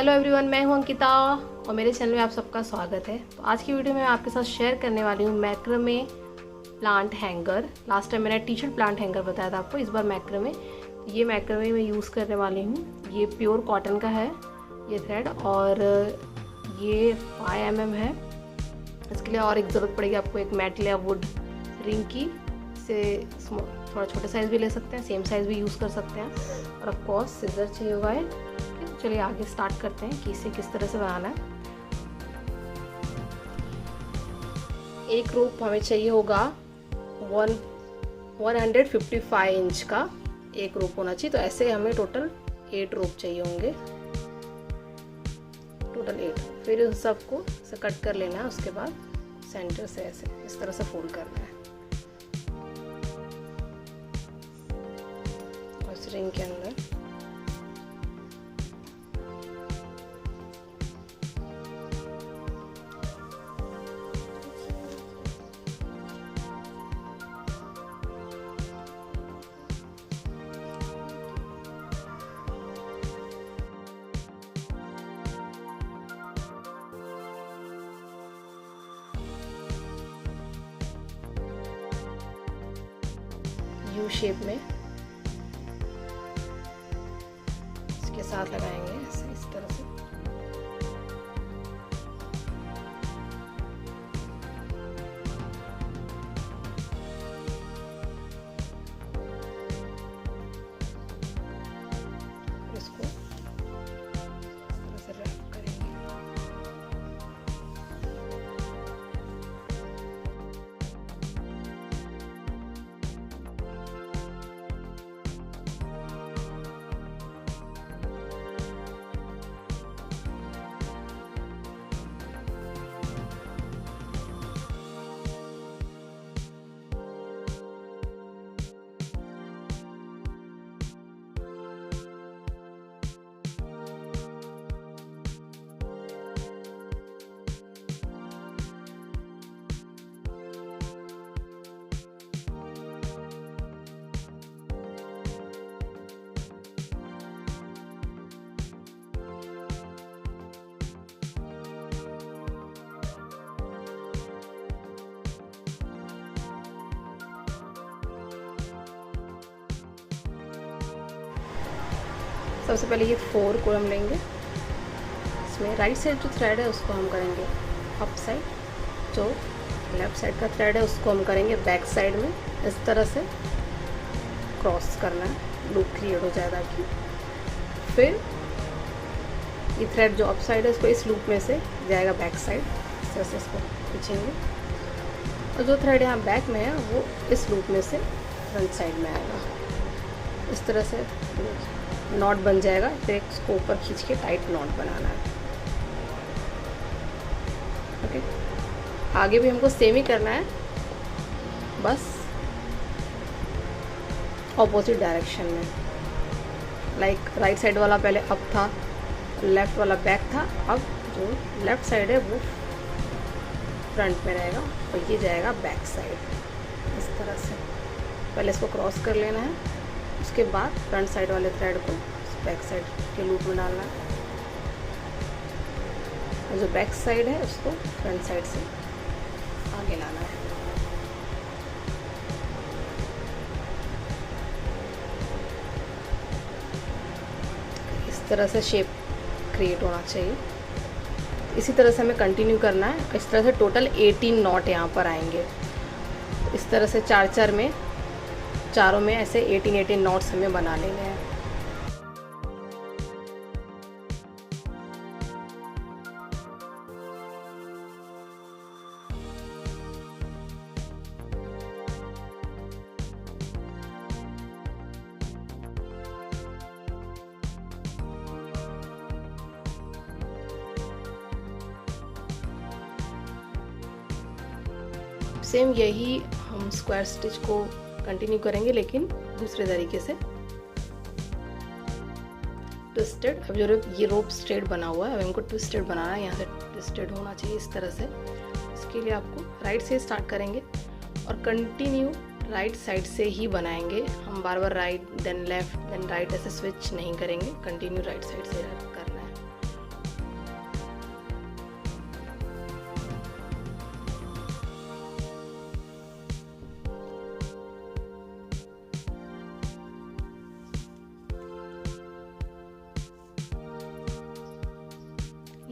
Hello everyone, मैं हूं अंकिता और मेरे चैनल में आप सबका स्वागत है। तो आज की वीडियो में मैं आपके साथ शेयर करने वाली हूं मैक्रामे प्लांट हैंगर। लास्ट टाइम मैंने टी शर्ट प्लांट हैंगर बताया था आपको, इस बार मैक्रामे। ये मैक्रामे मैं यूज़ करने वाली हूँ। ये प्योर कॉटन का है ये थ्रेड, और ये 5 mm है। इसके लिए और एक ज़रूरत पड़ेगी आपको एक मेटल या वुड रिंग की। से थोड़ा छोटा साइज़ भी ले सकते हैं, सेम साइज़ भी यूज़ कर सकते हैं। और ऑफ कोर्स सिजर चाहिए होगा है। चलिए आगे स्टार्ट करते हैं कि इसे किस तरह से बनाना है। एक रोप हमें चाहिए होगा 155 इंच का एक रोप होना चाहिए। तो ऐसे हमें टोटल 8 रोप चाहिए होंगे, टोटल 8। फिर उन सबको से कट कर लेना है। उसके बाद सेंटर से ऐसे इस तरह से फोल्ड करना है और इस रिंग के अंदर यू शेप में इसके साथ लगाएंगे इस तरह से। इसको इस तरह से रैप करेंगे। सबसे पहले ये 4 को हम लेंगे। इसमें राइट साइड जो थ्रेड है उसको हम करेंगे अप साइड, जो लेफ़्ट साइड का थ्रेड है उसको हम करेंगे बैक साइड में। इस तरह से क्रॉस करना है, लूप क्रिएट हो जाएगा कि फिर ये थ्रेड जो अप साइड है इसको इस लूप में से जाएगा बैक साइड। इस तरह से इसको खींचेंगे और जो थ्रेड यहाँ बैक में है वो इस लूप में से फ्रंट साइड में आएगा। इस तरह से नॉट बन जाएगा। फिर इसको ऊपर खींच के टाइट नॉट बनाना है। ओके, आगे भी हमको सेम ही करना है, बस ऑपोजिट डायरेक्शन में। लाइक राइट साइड वाला पहले अप था, लेफ्ट वाला बैक था। अब जो लेफ्ट साइड है वो फ्रंट में रहेगा और ये जाएगा बैक साइड। इस तरह से पहले इसको क्रॉस कर लेना है, उसके बाद फ्रंट साइड वाले थ्रेड को बैक साइड के लूप में डालना है और जो बैक साइड है उसको फ्रंट साइड से आगे लाना है। इस तरह से शेप क्रिएट होना चाहिए। इसी तरह से हमें कंटिन्यू करना है। इस तरह से टोटल 18 नॉट यहाँ पर आएंगे। इस तरह से चारों में ऐसे 18 नॉट्स हमें बना लेने हैं। सेम यही हम स्क्वायर स्टिच को कंटिन्यू करेंगे, लेकिन दूसरे तरीके से ट्विस्टेड। अब जो ये रोप स्ट्रेट बना हुआ है, अब हमको ट्विस्टेड बनाना है। यहाँ से ट्विस्टेड होना चाहिए इस तरह से। इसके लिए आपको राइट से स्टार्ट करेंगे और कंटिन्यू राइट साइड से ही बनाएंगे। हम बार बार right then left then right ऐसे स्विच नहीं करेंगे, कंटिन्यू राइट साइड से करना है।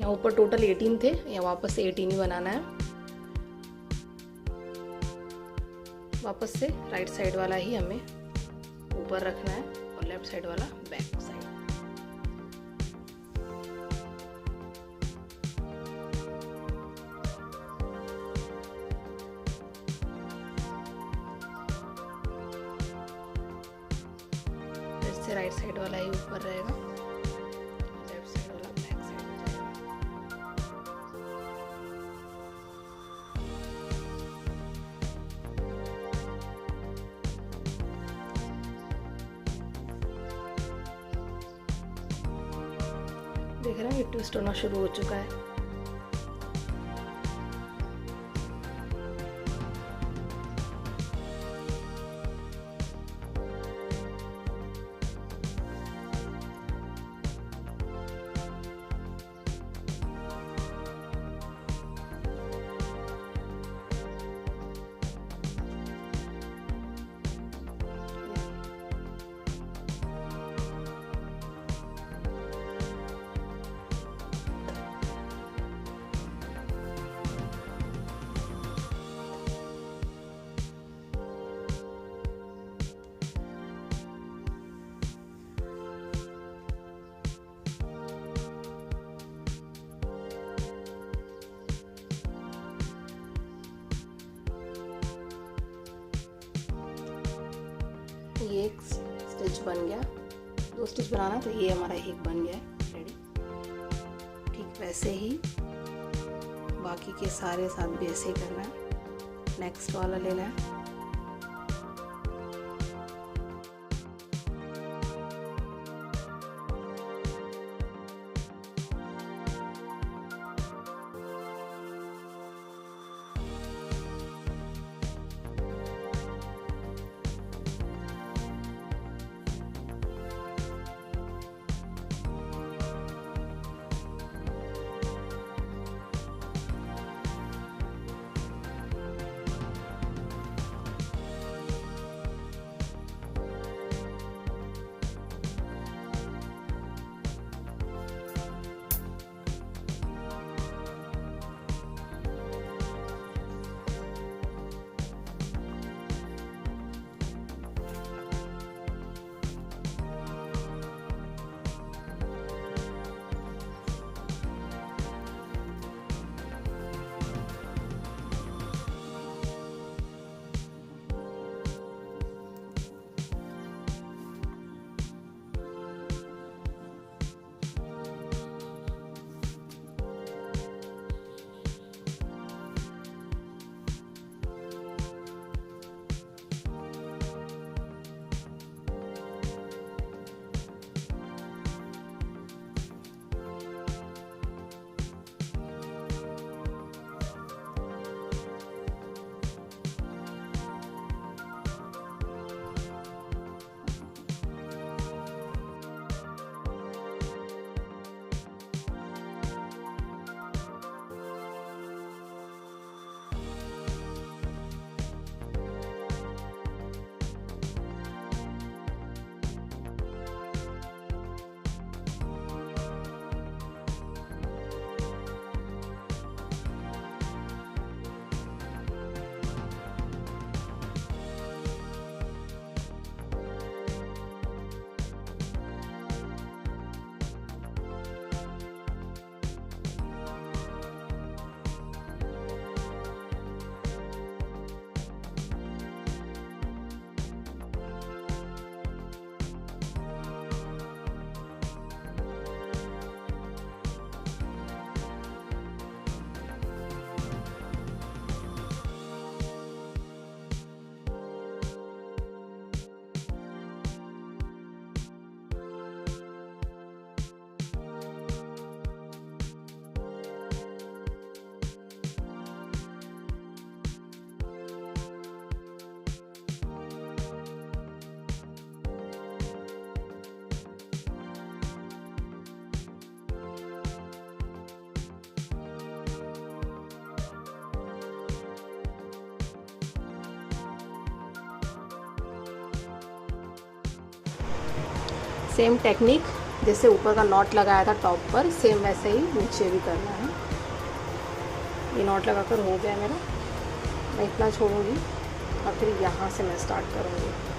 यहाँ ऊपर टोटल 18 थे, या वापस से 18 ही बनाना है। वापस से राइट साइड वाला ही हमें ऊपर रखना है और लेफ्ट साइड वाला बैक साइड। फिर से राइट साइड वाला ही ऊपर रहेगा, लेफ्ट साइड वाला बैक साइड हो जाएगा। देख रहे हैं ये ट्विस्ट होना शुरू हो चुका है। ये एक स्टिच बन गया, 2 स्टिच बनाना, तो ये हमारा एक बन गया है रेडी। ठीक वैसे ही बाकी के सारे साथ भी ऐसे ही करना है। नेक्स्ट वाला लेना है, सेम टेक्निक जैसे ऊपर का नॉट लगाया था टॉप पर, सेम वैसे ही नीचे भी करना है। ये नॉट लगाकर हो गया मेरा। मैं इतना छोड़ूंगी और फिर यहाँ से मैं स्टार्ट करूँगी।